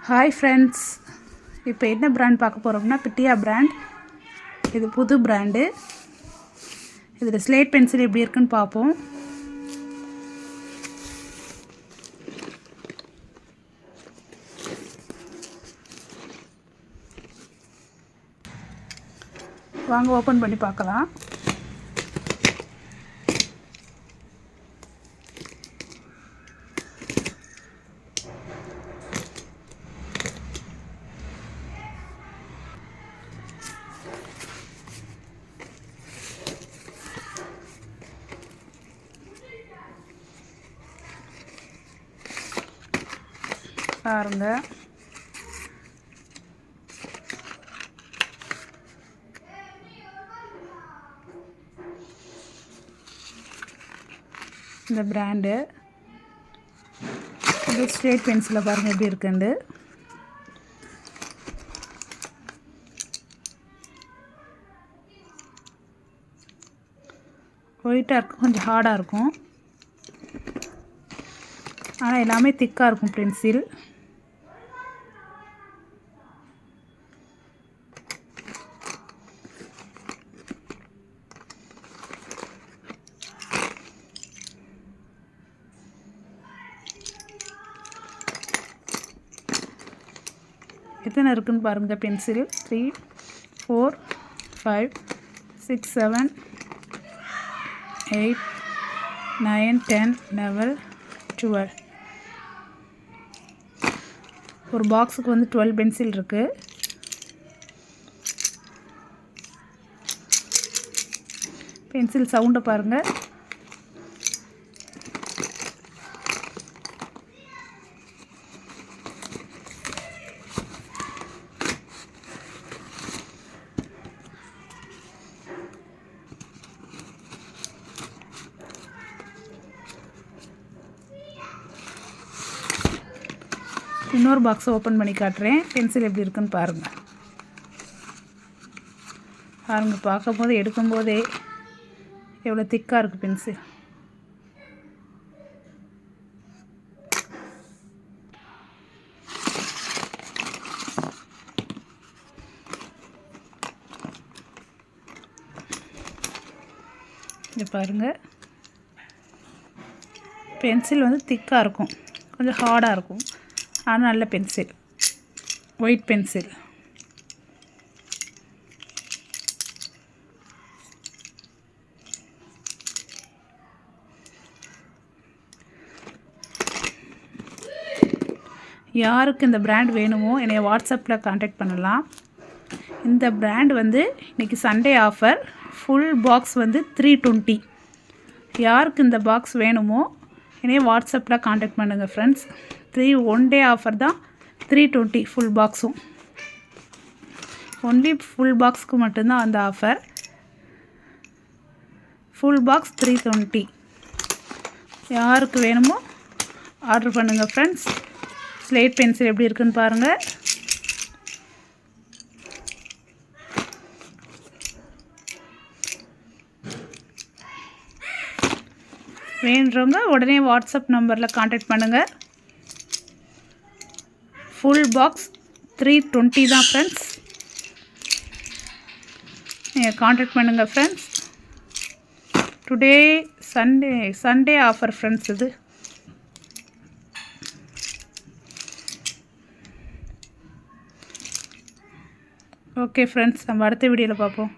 Hi friends, இப்போ என்ன brand பார்க்க போகிறோம்னா பிட்டியா பிராண்ட். இது புது பிராண்டு. இதில் ஸ்லேட் பென்சில் எப்படி இருக்குன்னு பார்ப்போம். வாங்க ஓப்பன் பண்ணி பார்க்கலாம். பாருங்க, இந்த பிராண்டு இது ஸ்லேட் பென்சிலை பாருங்கள் எப்படி இருக்குண்டு. ஒயிட்டாக இருக்கும், கொஞ்சம் ஹார்டாக இருக்கும், ஆனால் எல்லாமே திக்காக இருக்கும் பென்சில். எத்தனை இருக்குன்னு பாருங்கள் பென்சில். 3 4 5 6 7 8 9 10 11 12. ஒரு பாக்ஸுக்கு வந்து 12 பென்சில் இருக்குது. பென்சில் சவுண்டை பாருங்கள். இன்னொரு பாக்ஸை ஓப்பன் பண்ணி காட்டுறேன். பென்சில் எப்படி இருக்குன்னு பாருங்கள். பாருங்கள், பார்க்கும்போது எடுக்கும்போதே எவ்வளோ திக்காக இருக்குது பென்சில். இங்கே பாருங்கள், பென்சில் வந்து திக்காக இருக்கும், கொஞ்சம் ஹார்டாக இருக்கும், ஆனால் நல்ல பென்சில், ஒயிட் பென்சில். யாருக்கு இந்த பிராண்ட் வேணுமோ என்னை வாட்ஸ்அப்பில் கான்டாக்ட் பண்ணலாம். இந்த பிராண்ட் வந்து இன்றைக்கி சண்டே ஆஃபர். ஃபுல் பாக்ஸ் வந்து 320. யாருக்கு இந்த பாக்ஸ் வேணுமோ என்னை வாட்ஸ்அப்பில் கான்டாக்ட் பண்ணுங்கள் ஃப்ரெண்ட்ஸ். 1 டே ஆஃபர் தான். 320 ஃபுல் பாக்ஸும். ஒன்லி ஃபுல் பாக்ஸுக்கு மட்டும்தான் அந்த ஆஃபர். Full box 320. யாருக்கு வேணுமோ ஆர்டர் பண்ணுங்கள் ஃப்ரெண்ட்ஸ். ஸ்லேட் பென்சில் எப்படி இருக்குன்னு பாருங்கள். வேணுறவங்க உடனே வாட்ஸ்அப் நம்பரில் கான்டாக்ட் பண்ணுங்கள். ஃபுல் பாக்ஸ் 320 தான் ஃப்ரெண்ட்ஸ். நீங்கள் கான்டாக்ட் பண்ணுங்கள் friends. Today Sunday offer friends இது. ஓகே ஃப்ரெண்ட்ஸ், நம்ம அடுத்த வீடியோவில் பார்ப்போம்.